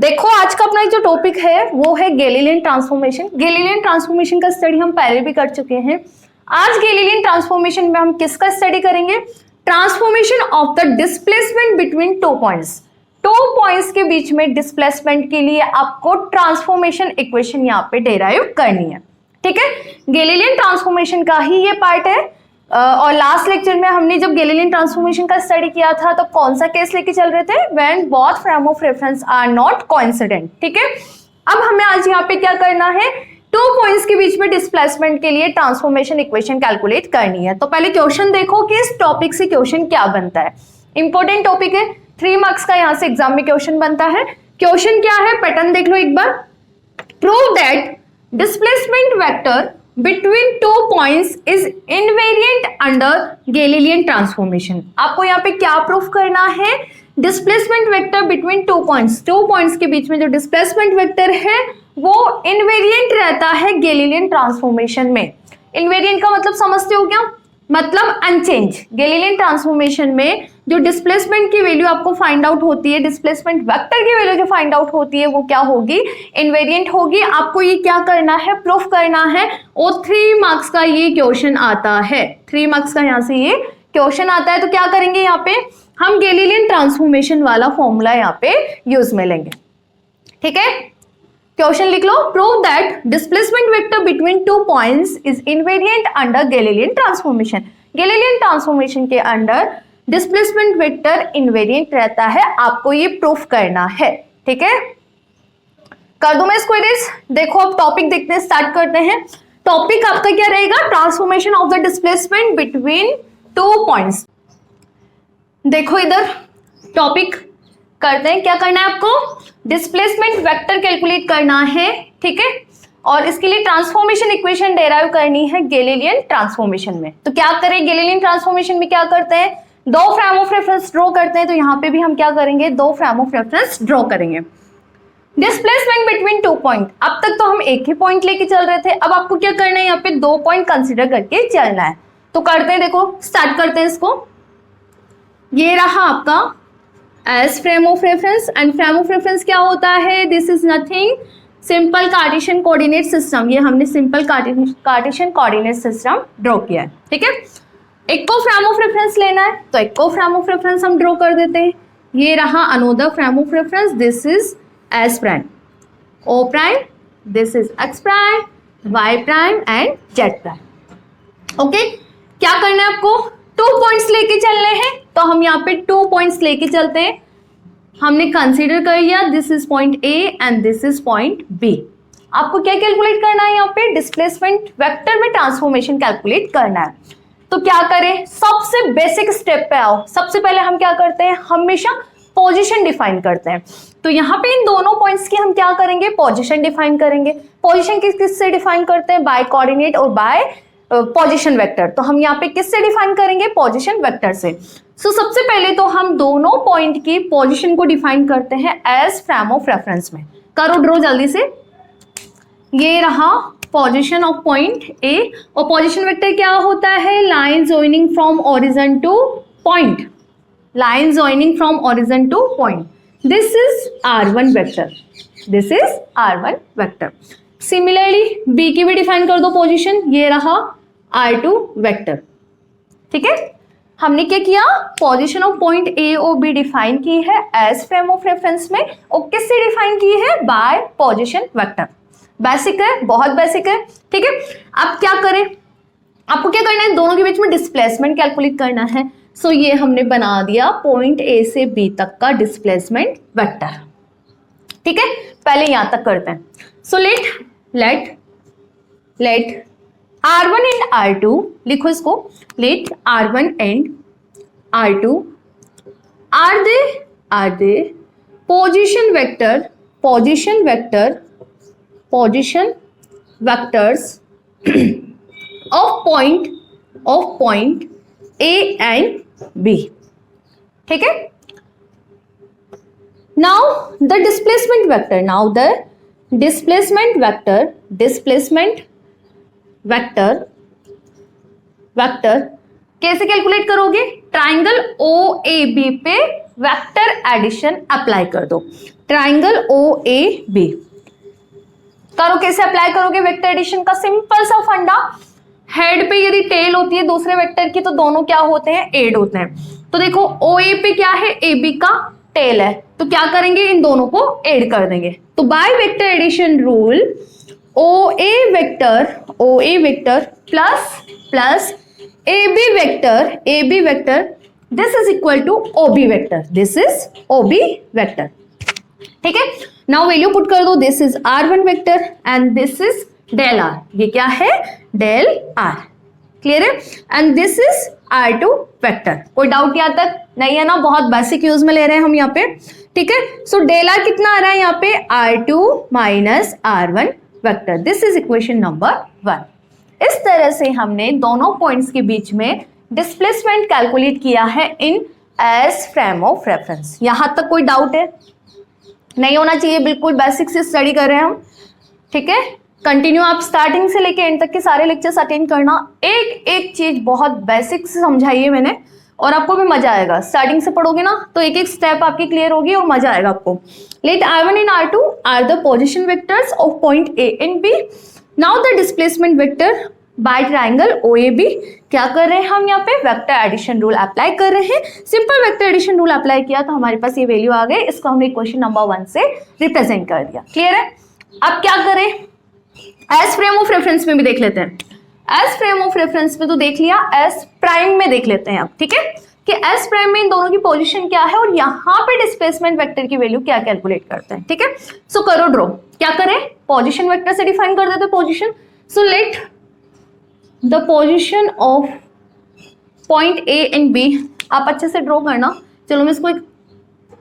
देखो आज का अपना जो टॉपिक है वो है गैलीलियन ट्रांसफॉर्मेशन। गैलीलियन ट्रांसफॉर्मेशन का स्टडी हम पहले भी कर चुके हैं। आज गैलीलियन ट्रांसफॉर्मेशन में हम किसका स्टडी करेंगे? Transformation of the displacement between two points. To points के बीच में डिस्प्लेसमेंट के लिए आपको ट्रांसफॉर्मेशन इक्वेशन यहाँ पे डेराइव करनी है। ठीक है, गैलीलियन ट्रांसफॉर्मेशन का ही ये पार्ट है। और लास्ट लेक्चर में हमने जब गैलीलियन ट्रांसफॉर्मेशन का स्टडी किया था तो कौन सा केस लेके चल रहे थे? When both frame of reference are not coincident. ठीक है, अब हमें आज यहाँ पे क्या करना है? टू पॉइंट्स के बीच में डिस्प्लेसमेंट के लिए ट्रांसफॉर्मेशन इक्वेशन कैलकुलेट करनी है। तो पहले क्वेश्चन देखो कि इस टॉपिक से क्वेश्चन क्या बनता है। इंपॉर्टेंट टॉपिक है, 3 मार्क्स का यहाँ से एग्जाम में क्वेश्चन बनता है। क्वेश्चन क्या है? पैटर्न देख लो एक बार। Prove that displacement vector between two points is invariant under Galilean transformation. आपको यहाँ पे क्या प्रूफ करना है? Displacement vector between two points के बीच में जो डिस्प्लेसमेंट वेक्टर है वो इनवेरिएंट रहता है गैलीलियन ट्रांसफॉर्मेशन में। इनवेरिएंट का मतलब समझते हो क्या? मतलब अनचेंज। गैलीलियन ट्रांसफॉर्मेशन में जो डिस्प्लेसमेंट की वैल्यू आपको फाइंड आउट होती है, डिस्प्लेसमेंट वेक्टर की वैल्यू जो फाइंड आउट होती है वो क्या होगी? इनवेरिएंट होगी। आपको ये क्या करना है? प्रूफ करना है। और 3 मार्क्स का ये क्वेश्चन आता है। 3 मार्क्स का यहाँ से ये क्वेश्चन आता है। तो क्या करेंगे यहाँ पे? हम गैलीलियन ट्रांसफॉर्मेशन वाला फॉर्मूला यहाँ पे यूज में लेंगे। ठीक है, क्वेश्चन लिख लो। Prove that displacement vector between two points is invariant under Galilean transformation. Galilean transformation के अंडर डिस्प्लेसमेंट वेक्टर इनवेरिएंट रहता है। आपको ये प्रूफ करना है। ठीक है, कर दूं मैं इसको इरेज? देखो अब टॉपिक देखते हैं, स्टार्ट करते हैं। टॉपिक आपका क्या रहेगा? Transformation of the displacement between two points. देखो इधर टॉपिक करते हैं। क्या करना है आपको? डिस्प्लेसमेंट वेक्टर कैलकुलेट करना है। ठीक है, और इसके लिए ट्रांसफॉर्मेशन इक्वेशन डेराइव करनी है गैलीलियन ट्रांसफॉर्मेशन में। तो क्या करें? गैलीलियन ट्रांसफॉर्मेशन में क्या करते हैं? 2 फ्रेम ऑफ रेफरेंस ड्रॉ करते हैं। तो यहाँ पे भी हम क्या करेंगे? 2 फ्रेम ऑफ रेफरेंस ड्रॉ करेंगे। Displacement between two point. अब तक तो हम एक ही पॉइंट लेके चल रहे थे, अब आपको क्या करना है? यहाँ पे 2 पॉइंट कंसिडर करके चलना है। तो करते हैं, देखो स्टार्ट करते हैं इसको। ये रहा आपका as frame of reference, and frame of reference क्या होता है? This is nothing simple Cartesian coordinate system. ये हमने simple Cartesian coordinate system draw किया है। ठीक है, एक को फ्रेम ऑफ रेफरेंस लेना है तो एक को फ्रेम ऑफ रेफरेंस हम ड्रॉ कर देते हैं। ये रहा another frame of reference. This is S prime, O prime, this is X prime, Y prime and Z prime. Okay, क्या करना है आपको? 2 पॉइंट्स लेके चलने हैं। तो हम यहाँ पे 2 पॉइंट्स लेके चलते हैं। हमने कंसीडर कर लिया this is point A and this is point B. आपको क्या कैलकुलेट करना है? यहाँ पे डिस्प्लेसमेंट वेक्टर में ट्रांसफॉर्मेशन कैलकुलेट करना है। तो क्या करें? सबसे बेसिक स्टेप पे आओ। सबसे पहले हम क्या करते हैं? हमेशा पोजीशन डिफाइन करते हैं। तो यहाँ पे इन दोनों पॉइंट्स की हम क्या करेंगे? पोजीशन डिफाइन करेंगे। पोजीशन किस से डिफाइन करते हैं? बाय कोऑर्डिनेट और बाय पोजीशन वेक्टर। तो हम यहाँ पे किससे डिफाइन करेंगे? पोजीशन वेक्टर से। सो सबसे पहले तो हम दोनों पॉइंट की पोजीशन को डिफाइन करते हैं एज फ्रेम ऑफ रेफरेंस में। करो ड्रॉ जल्दी से। ये रहा पोजीशन ऑफ पॉइंट ए, और पोजीशन वेक्टर क्या होता है? Line joining from origin to point. Line joining from origin to point. This is R1 vector, this is R1 vector. Similarly B की भी डिफाइन कर दो पोजीशन। ये रहा R2 वेक्टर। ठीक है, हमने क्या किया? पोजीशन ऑफ पॉइंट ए और बी डिफाइन की है एज फ्रेम ऑफ रेफरेंस में, और किससे डिफाइन की है? Bye position vector. बेसिक है, बहुत बेसिक है। ठीक है, अब क्या करें? आपको क्या करना है? दोनों के बीच में डिस्प्लेसमेंट कैलकुलेट करना है। सो ये हमने बना दिया पॉइंट ए से बी तक का डिस्प्लेसमेंट वेक्टर। ठीक है, पहले यहां तक करते हैं। So let R1 and R2, लिखो इसको। Let R1 and R2 are the position vectors of point A and B। ठीक है, नाउ द डिस्प्लेसमेंट वेक्टर कैसे कैलकुलेट करोगे? ट्राइंगल OAB पे वेक्टर एडिशन अप्लाई कर दो। ट्राइंगल ओ ए बी करो, कैसे अप्लाई करोगे वेक्टर एडिशन का? सिंपल सा फंडा, हेड पे यदि टेल होती है दूसरे वेक्टर की तो दोनों क्या होते हैं? एड होते हैं। तो देखो ओ ए पे क्या है? ए बी का टेल है, तो क्या करेंगे? इन दोनों को ऐड कर देंगे। तो by vector addition rule O A vector plus A B vector this is equal to O B vector, this is O B vector. ठीक है, नाउ वैल्यू पुट कर दो, this is r1 vector and this is del r, ये क्या है? Del r। Clear है? And this is r2 vector. कोई doubt यहाँ तक नहीं है ना? बहुत बेसिक यूज में ले रहे हैं हम यहाँ पे। ठीक है, सो डेल r कितना आ रहा है यहाँ पे? r2 minus r1 vector, this is equation number 1। इस तरह से हमने दोनों पॉइंट्स के बीच में डिस्प्लेसमेंट कैलकुलेट किया है इन एज फ्रेम ऑफ रेफरेंस। यहां तक कोई डाउट है? नहीं होना चाहिए, बिल्कुल बेसिक से स्टडी कर रहे हैं हम। ठीक है, कंटिन्यू आप स्टार्टिंग से लेके एंड तक के सारे लेक्चर्स अटेंड करना। एक एक चीज बहुत बेसिक से समझाई है मैंने और आपको भी मजा आएगा। स्टार्टिंग से पढ़ोगे ना तो एक एक स्टेप आपकी क्लियर होगी और मजा आएगा आपको। Let r1 and r2 are the position vectors of point a and b। Now the displacement vector by triangle OAB। क्या कर रहे हैं हम यहाँ पे? वेक्टर एडिशन रूल अप्लाई कर रहे हैं। Simple vector addition rule apply किया तो हमारे पास ये वैल्यू आ गई। इसको हमने क्वेश्चन नंबर 1 से रिप्रेजेंट कर दिया। क्लियर है? अब क्या करें? एज फ्रेम ऑफ रेफरेंस में भी देख लेते हैं। एज फ्रेम ऑफ रेफरेंस में तो देख लिया, एज प्राइम में देख लेते हैं अब। ठीक है, कि एज प्राइम में इन दोनों की पोजीशन क्या है और यहाँ पे डिस्प्लेसमेंट वेक्टर की वैल्यू क्या कैलकुलेट करते हैं। ठीक है, सो करो ड्रॉ। क्या करें? पोजीशन वेक्टर से डिफाइन कर देते position. So let the position of point A and B आप अच्छे से ड्रॉ करना। चलो मैं इसको एक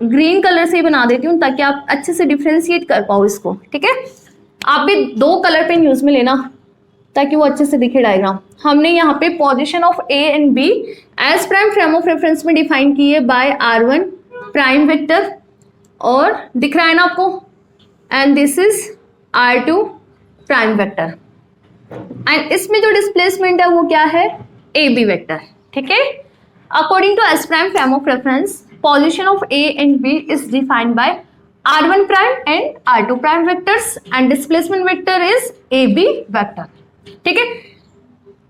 ग्रीन कलर से ही बना देती हूँ ताकि आप अच्छे से डिफ्रेंशिएट कर पाओ इसको। ठीक है, आप भी 2 कलर पेन यूज में लेना ताकि वो अच्छे से दिखे डायग्राम। हमने यहाँ पे position of A and B as prime frame of reference में डिफाइन की है बाय r1 प्राइम वेक्टर, और दिख रहा है ना आपको? And this is r2 prime vector. And इसमें जो डिस्प्लेसमेंट है वो क्या है? A B vector. ठीक है, according to S prime frame of reference position of A and B is defined by r1 prime and r2 prime vectors and displacement vector is A B vector. ठीक है,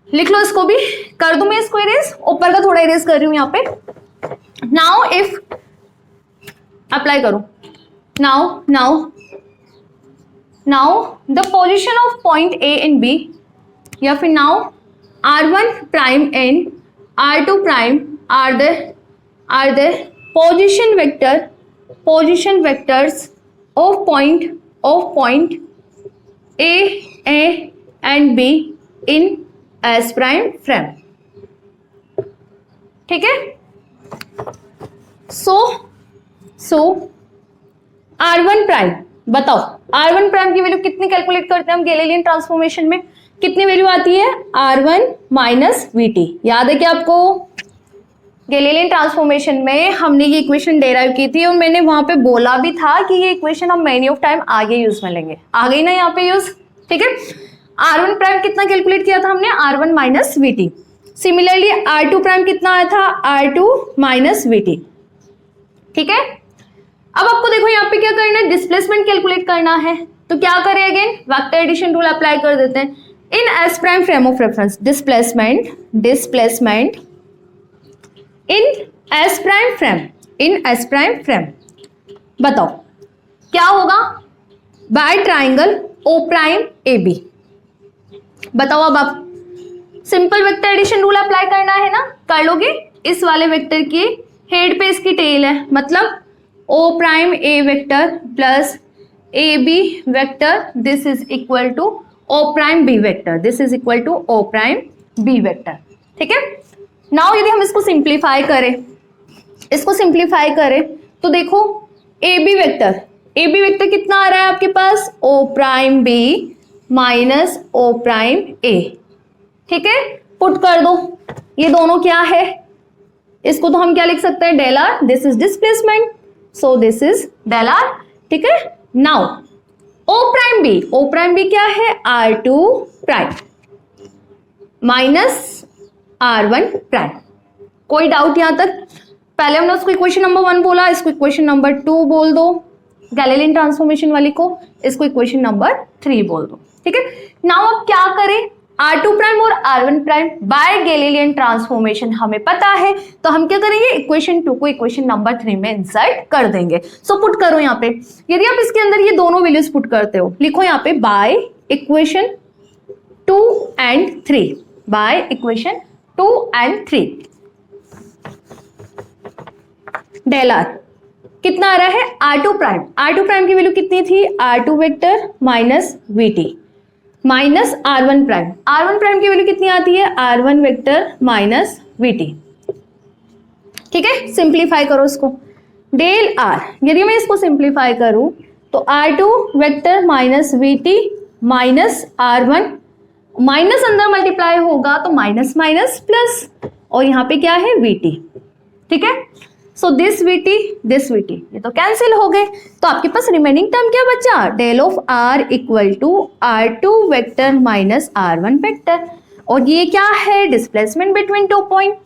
लिख लो इसको भी। कर दूं मैं इसको इरेज? ऊपर का थोड़ा इरेज कर रही हूं यहाँ पे। नाउ इफ अप्लाई करो, now the position of point A and B, या फिर now r1 prime and r2 prime are the position vectors of point A and B in S prime frame. ठीक है, सो r1 प्राइम, बताओ r1 prime की value कितनी calculate करते हैं हम गैलीलियन ट्रांसफॉर्मेशन में? कितनी वैल्यू आती है? r1 minus VT. याद है क्या आपको? गैलीलियन ट्रांसफॉर्मेशन में हमने ये इक्वेशन डेराइव की थी और मैंने वहां पे बोला भी था कि ये इक्वेशन हम मेनी ऑफ टाइम आगे यूज में लेंगे। आ गई ना यहाँ पे यूज? ठीक है, r1 प्राइम कितना कैलकुलेट किया था हमने? r1 minus VT. Similarly r2 prime कितना आया था? r2 minus VT. ठीक है, अब आपको देखो यहाँ पे क्या करना है? डिस्प्लेसमेंट कैलकुलेट करना है। तो क्या करें? Again vector addition rule apply कर देते हैं। In S prime frame of reference displacement in S prime frame, बताओ क्या होगा? By triangle O prime A B. बताओ अब आप simple vector addition rule apply करना है ना? कर लोगे? इस वाले वेक्टर की हेड पे इसकी टेल है, मतलब O prime A vector plus A B vector, this is equal to O prime B vector, this is equal to O prime B vector. ठीक है, नाउ यदि हम इसको सिंप्लीफाई करें तो देखो ए बी वेक्टर कितना आ रहा है आपके पास? ओ prime B minus O prime ए। ठीक है, पुट कर दो। ये दोनों क्या है? इसको तो हम क्या लिख सकते हैं? Del r, this is displacement, so this is del r. ठीक है, नाउ ओ प्राइम बी क्या है? r2 prime minus r1 prime. कोई डाउट यहां तक? पहले हमने उसको इक्वेशन नंबर 1 बोला, इसको इक्वेशन नंबर 2 बोल दो, गैलीलियन ट्रांसफॉर्मेशन वाली को, इसको इक्वेशन नंबर 3 बोल दो, ठीक है। नाउ अब क्या करें, R2 प्राइम और R1 prime bye Galilean transformation हमें पता है, तो हम क्या करेंगे, इक्वेशन 2 को इक्वेशन नंबर 3 में इंसर्ट कर देंगे। सो पुट करो यहाँ पे, यदि आप इसके अंदर ये दोनों वैल्यूज पुट करते हो, लिखो यहाँ पे by equation 2 and 3, by equation 2 and 3, del r कितना आ रहा है, R2 प्राइम, R2 प्राइम की वैल्यू कितनी थी, R2 vector minus VT minus R1 prime, R1 prime की वैल्यू कितनी आती है, R1 वेक्टर माइनस VT, ठीक है। सिंप्लीफाई करो इसको, डेल आर, यदि मैं इसको सिंप्लीफाई करूं तो R2 vector minus VT minus R1, minus अंदर मल्टीप्लाई होगा तो माइनस माइनस प्लस, और यहाँ पे क्या है VT, ठीक है। सो दिस VT ये तो कैंसिल हो गए, तो आपके पास रिमेनिंग टर्म क्या बचा, del of R equal to R2 vector minus R1 vector, और ये क्या है, डिस्प्लेसमेंट बिटवीन 2 पॉइंट,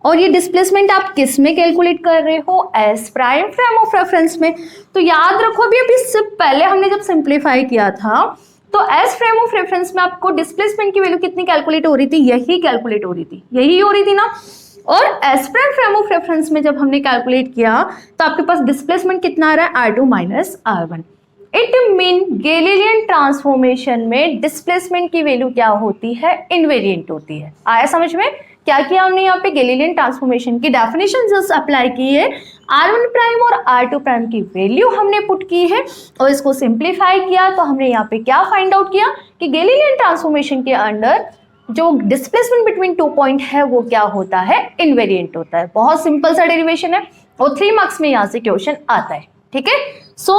और ये डिस्प्लेसमेंट आप किस में कैलकुलेट कर रहे हो, S prime frame of reference में। तो याद रखो अभी इससे पहले हमने जब सिंप्लीफाई किया था तो S फ्रेम ऑफ रेफरेंस में आपको डिस्प्लेसमेंट की वैल्यू कितनी कैलकुलेट हो रही थी, यही कैलकुलेट हो रही थी, यही हो रही थी ना। और S prime frame of reference में जब हमने कैलकुलेट किया तो आपके पास डिस्प्लेसमेंट कितना आ रहा है, R2 minus R1। It mean Galilean transformation में डिस्प्लेसमेंट की वैल्यू क्या होती है, इनवेरिएंट होती है। आया समझ में, क्या किया हमने यहाँ पे, गैलीलियन ट्रांसफॉर्मेशन की डेफिनेशन जस्ट अप्लाई की है, R1 प्राइम और R2 प्राइम की वैल्यू हमने पुट की है और इसको सिंप्लीफाई किया, तो हमने यहाँ पे क्या फाइंड आउट किया कि गैलीलियन ट्रांसफॉर्मेशन के अंडर जो डिस्प्लेसमेंट बिटवीन 2 पॉइंट है वो क्या होता है, इनवेरिएंट होता है। बहुत सिंपल सा डेरिवेशन है और 3 मार्क्स में यहाँ से क्वेश्चन आता है, ठीक है। So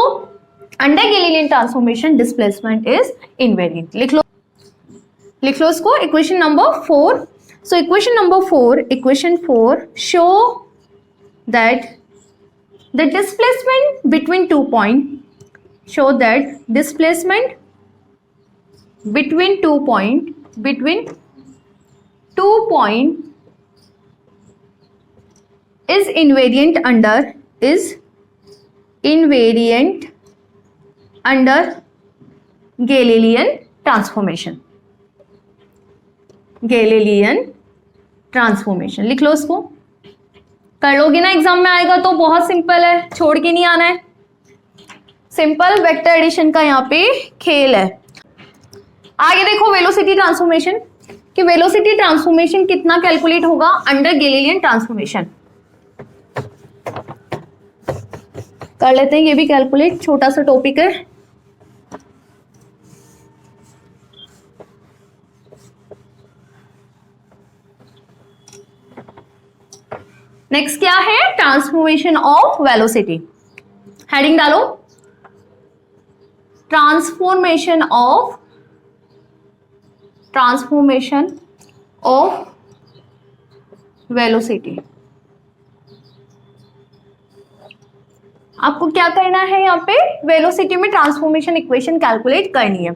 under Galilean transformation displacement is invariant, लिख लो इसको, equation number 4। So equation number 4, equation 4 show that the displacement between 2 point, show that displacement between 2 point is invariant under Galilean transformation, लिख लो इसको, कर लोगे ना, एग्जाम में आएगा तो बहुत सिंपल है, छोड़ के नहीं आना है, सिंपल वेक्टर एडिशन का यहाँ पे खेल है। आगे देखो वेलोसिटी ट्रांसफॉर्मेशन, कि वेलोसिटी ट्रांसफॉर्मेशन कितना कैलकुलेट होगा अंडर गैलीलियन ट्रांसफॉर्मेशन, कर लेते हैं ये भी कैलकुलेट, छोटा सा टॉपिक है। नेक्स्ट क्या है, ट्रांसफॉर्मेशन ऑफ वेलोसिटी, हेडिंग डालो, ट्रांसफॉर्मेशन ऑफ वेलोसिटी। आपको क्या करना है, यहाँ पे वेलोसिटी में ट्रांसफॉर्मेशन इक्वेशन कैलकुलेट करनी है।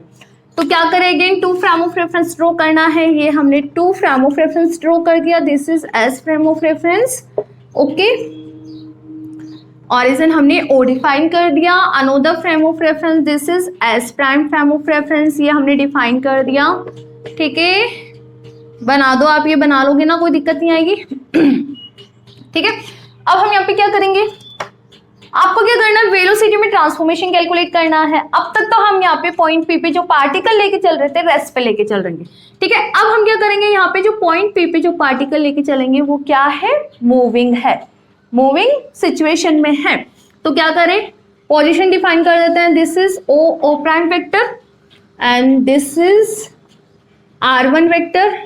तो क्या करें, again 2 frame of reference draw करना है, ये हमने 2 फ्रेम ऑफ रेफरेंस ड्रॉ कर दिया, this is S frame of reference, okay. Origin हमने O डिफाइन कर दिया, another frame of reference this is S prime frame of reference, ये हमने डिफाइन कर दिया, ठीक है। बना दो आप, ये बना लोगे ना, कोई दिक्कत नहीं आएगी, ठीक है। अब हम यहाँ पे क्या करेंगे, आपको क्या करना है, वेलोसिटी में ट्रांसफॉर्मेशन कैलकुलेट करना है। अब तक तो हम यहाँ पे पॉइंट P पे जो पार्टिकल लेके चल रहे थे रेस्ट पे लेके चल रहे हैं, ठीक है। अब हम क्या करेंगे, यहाँ पे जो पॉइंट P पे जो पार्टिकल लेके चलेंगे वो क्या है, मूविंग है, मूविंग सिचुएशन में है। तो क्या करें, पोजीशन डिफाइन कर देते हैं, this is O prime vector and this is R1 vector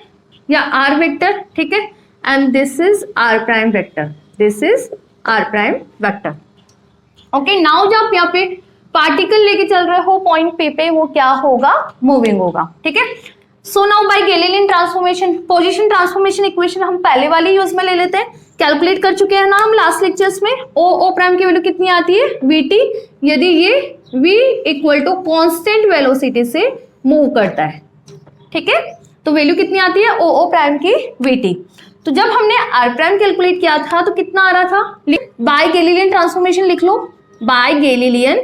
या R वेक्टर, ठीक है, and this is R prime vector, this is R prime vector, okay. Now जब आप यहाँ पे पार्टिकल लेके चल रहे हो पॉइंट P पे, वो क्या होगा, मूविंग होगा, ठीक है। So now by Galilean transformation, position transformation equation हम पहले वाले यूज में ले लेते हैं, कैलकुलेट कर चुके हैं ना हम लास्ट लेक्चर्स में। O प्राइम की वैल्यू कितनी आती है, VT, यदि ये V equal to constant velocity से मूव करता है, ठीक है, तो वैल्यू कितनी आती है O प्राइम की, VT। तो जब हमने आर प्राइम कैलकुलेट किया था तो कितना आ रहा था, बाय गैलीलियन ट्रांसफॉर्मेशन लिख लो, बाय गैलीलियन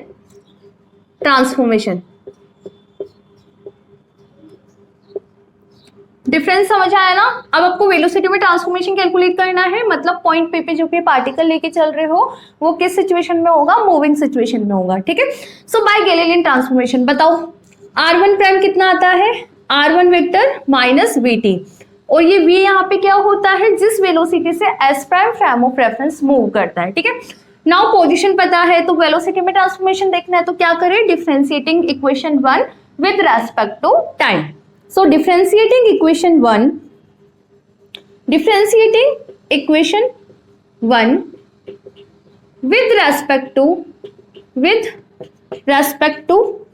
ट्रांसफॉर्मेशन। डिफरेंस समझ आया ना। अब आपको वेलोसिटी में ट्रांसफॉर्मेशन कैलकुलेट करना है, मतलब पॉइंट पे जो भी पार्टिकल लेके चल रहे हो वो किस सिचुएशन में होगा, मूविंग सिचुएशन में होगा, ठीक है। सो बाय गैलीलियन ट्रांसफॉर्मेशन बताओ r1 प्राइम कितना आता है, r1 वेक्टर माइनस vt, और ये v यहाँ पे क्या होता है, जिस वेलोसिटी से s prime frame of reference move करता है, ठीक है। नाउ पोजीशन पता है तो वेलोसिटी में ट्रांसफॉर्मेशन देखना है तो क्या करें, differentiating equation 1 with respect to time. So differentiating equation 1 with respect to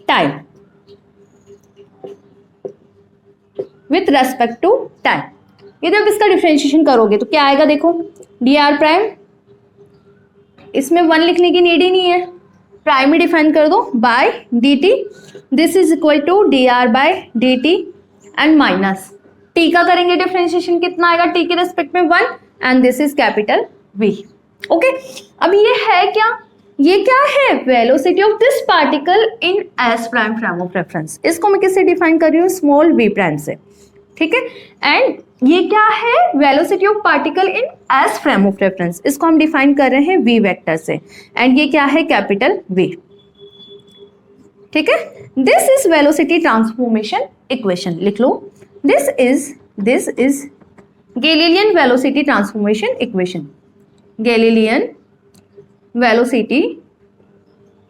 time, ये जब इसका डिफरेंशिएशन करोगे तो क्या आएगा, देखो dr प्राइम, इसमें 1 लिखने की नीड ही नहीं है, प्राइम ही डिफाइन कर दो, by dt, this is equal to dr by dt and minus T का करेंगे डिफरेंशिएशन, कितना आएगा टी के रेस्पेक्ट में 1 and this is capital V, okay. अब ये है क्या, ये क्या है, velocity of this particle in s prime frame of reference, इसको मैं किससे डिफाइन कर रही हूँ, स्मॉल v प्राइम से, ठीक है। एंड ये क्या है, velocity of particle in s frame of reference, इसको हम डिफाइन कर रहे हैं v वेक्टर से, एंड ये क्या है, कैपिटल V, ठीक है। This is velocity transformation equation, लिख लो, this is Galilean velocity transformation equation, Galilean velocity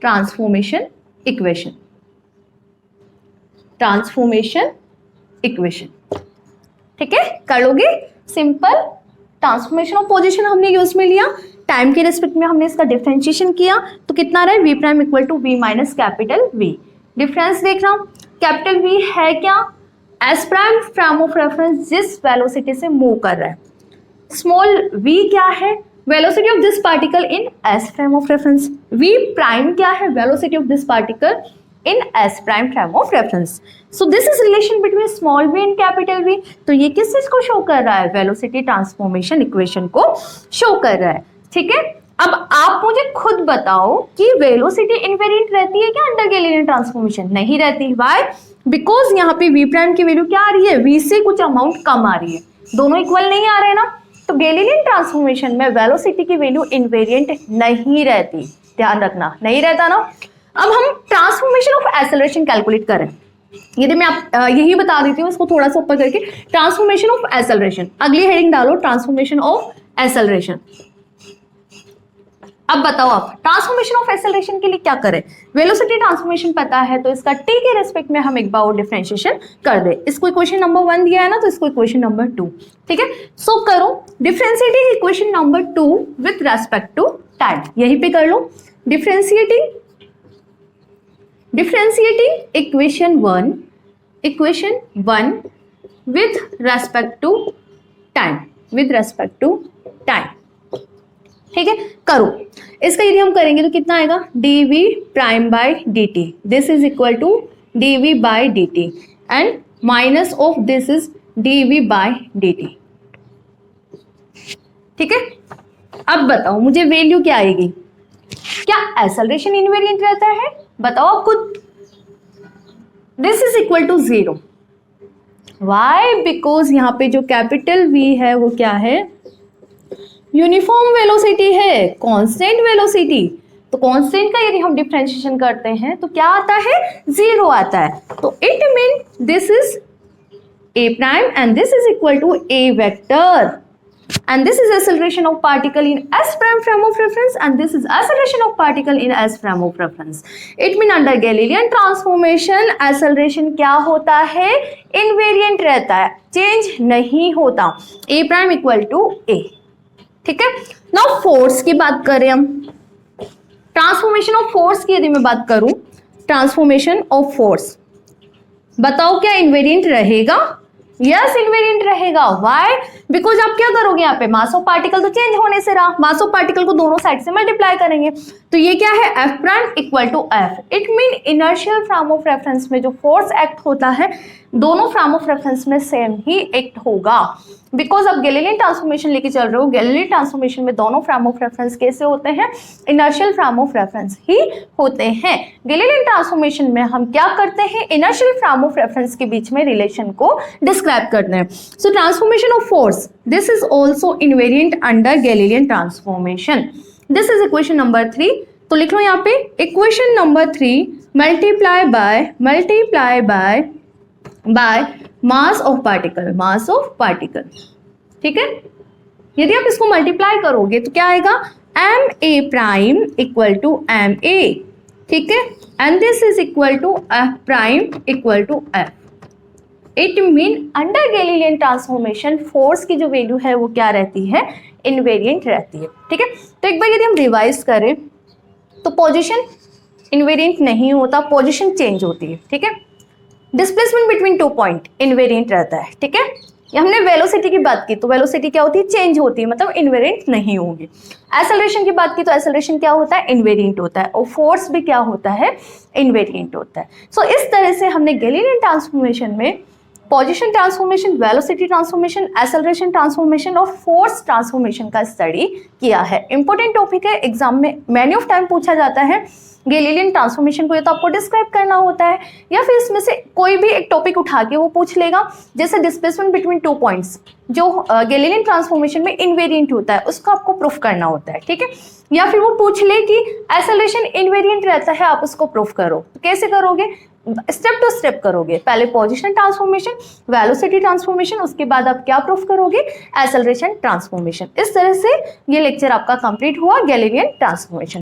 transformation equation, ठीक है, कर लोगे, सिंपल। ट्रांसफॉर्मेशन ऑफ पोजीशन हमने यूज में लिया, टाइम के रेस्पेक्ट में हमने इसका डिफरेंशिएशन किया तो कितना रहा है, v prime equal to v minus capital V। Difference देख रहा हूं, कैपिटल V है क्या, s prime frame of reference जिस वेलोसिटी से मूव कर रहा है, स्मॉल v क्या है, velocity of this particle in s frame of reference, v prime क्या है, velocity of this particle in s prime frame of reference. So this is relation between small v and capital V। तो ये किस चीज को show कर रहा है, वेलोसिटी ट्रांसफॉर्मेशन इक्वेशन को शो कर रहा है, ठीक है। अब आप मुझे खुद बताओ कि वेलोसिटी इनवेरिएंट रहती है क्या अंडर गैलीलियन ट्रांसफॉर्मेशन, नहीं रहती, व्हाई, बिकॉज यहाँ पे v प्राइम की वैल्यू क्या आ रही है, v से कुछ अमाउंट कम आ रही है, दोनों इक्वल नहीं आ रहे ना, तो गैलीलियन ट्रांसफॉर्मेशन में वेलोसिटी की वैल्यू इनवेरिएंट नहीं रहती, ध्यान रखना, नहीं रहता ना। अब हम ट्रांसफॉर्मेशन ऑफ एक्सेलरेशन कैलकुलेट करें, यदि मैं यही बता देती हूँ, इसको थोड़ा सा ऊपर करके, ट्रांसफॉर्मेशन ऑफ एक्सेलरेशन, अगली हेडिंग डालो, ट्रांसफॉर्मेशन ऑफ एक्सेलरेशन। अब बताओ आप ट्रांसफॉर्मेशन ऑफ एक्सेलरेशन के लिए क्या करें, वेलोसिटी ट्रांसफॉर्मेशन पता है तो इसका t के रेस्पेक्ट में हम एक बार डिफरेंशिएशन कर दे, इसको इक्वेशन नंबर 1 दिया है ना, तो इसको इक्वेशन नंबर 2, ठीक है। सो करो differentiating equation number 2 with respect to time, यहीं पे कर लो, differentiating equation 1 with respect to time, ठीक है, करो। इसका यदि हम करेंगे तो कितना आएगा, dv prime by dt, this is equal to dv by dt and minus of this is dv by dt, ठीक है। अब बताओ मुझे वैल्यू क्या आएगी, क्या एक्सेलरेशन इनवेरिएंट रहता है, बताओ आप खुद, this is equal to 0, why, because यहाँ पे जो कैपिटल V है वो क्या है, यूनिफॉर्म वेलोसिटी है, कांस्टेंट वेलोसिटी, तो कांस्टेंट का यदि हम डिफरेंशिएशन करते हैं तो क्या आता है, 0 आता है, तो it mean this is a prime and this is equal to a vector, and this is acceleration of particle in s prime frame of reference and this is acceleration of particle in s frame of reference. It mean under Galilean transformation acceleration क्या होता है, invariant रहता है, change नहीं होता, a prime equal to a, ठीक है। Now force की बात करें हम, ट्रांसफॉर्मेशन ऑफ फोर्स की यदि मैं बात करूं, ट्रांसफॉर्मेशन ऑफ फोर्स बताओ क्या इनवेरिएंट रहेगा, यस इनवेरिएंट रहेगा। व्हाई? बिकॉज आप क्या करोगे यहाँ पे, मास ऑफ पार्टिकल तो चेंज होने से रहा, मास ऑफ पार्टिकल को दोनों साइड से मल्टीप्लाई करेंगे, तो ये क्या है, F prime equal to F. It mean inertial frame of reference में जो फोर्स एक्ट होता है दोनों फ्रेम ऑफ रेफरेंस में सेम ही एक्ट होगा। बिकॉज आप गैलीलियन ट्रांसफॉर्मेशन लेके चल रहे हो, गैलीलियन ट्रांसफॉर्मेशन में दोनों फ्रेम ऑफ रेफरेंस कैसे होते हैं, इनर्शियल फ्रेम ऑफ रेफरेंस ही होते हैं। गैलीलियन ट्रांसफॉर्मेशन में हम क्या करते हैं, इनर्शियल फ्रेम ऑफ रेफरेंस के बीच में रिलेशन को डिस्क्राइब करते हैं। So transformation of force, this is also invariant under Galilean transformation. This is equation number 3। तो लिख लो यहाँ पे equation number 3 multiply by mass of particle, ठीक है। यदि आप इसको मल्टीप्लाई करोगे तो क्या आएगा, M A prime equal to M A, ठीक है, and this is equal to F prime equal to F. It mean under Galilean transformation force की जो वैल्यू है वो क्या रहती है, इनवेरिएंट रहती है, ठीक है। तो एक बार यदि हम रिवाइज करें तो पोजीशन इनवेरिएंट नहीं होता, पोजीशन चेंज होती है, ठीक है। Displacement between two point invariant रहता है, ठीक है। ये हमने वेलोसिटी की बात की तो वेलोसिटी क्या होती है, चेंज होती है, मतलब इनवेरिएंट नहीं होगी। एक्सेलरेशन की बात की तो एक्सेलरेशन क्या होता है, इनवेरिएंट होता है, और फोर्स भी क्या होता है, इनवेरिएंट होता है। सो इस तरह से हमने गैलीलियन ट्रांसफॉर्मेशन में position transformation, velocity transformation, acceleration transformation और फोर्स ट्रांसफॉर्मेशन का स्टडी किया है। इंपॉर्टेंट टॉपिक है, एग्जाम में मैनी ऑफ टाइम पूछा जाता है। गैलीलियन ट्रांसफॉर्मेशन को या तो आपको डिस्क्राइब करना होता है या फिर इसमें से कोई भी एक टॉपिक उठा के वो पूछ लेगा, जैसे डिस्प्लेसमेंट बिटवीन टू पॉइंट्स जो गैलीलियन ट्रांसफॉर्मेशन में इनवेरिएंट होता है उसको आपको प्रूफ करना होता है, ठीक है। या फिर वो पूछ ले कि एक्सेलरेशन इनवेरिएंट रहता है, आप उसको प्रूफ करो। तो कैसे करोगे, स्टेप टू स्टेप करोगे, पहले पोजीशन ट्रांसफॉर्मेशन, वेलोसिटी ट्रांसफॉर्मेशन, उसके बाद आप क्या प्रूफ करोगे, एक्सेलरेशन ट्रांसफॉर्मेशन। इस तरह से ये लेक्चर आपका कंप्लीट हुआ गैलीलियन ट्रांसफॉर्मेशन।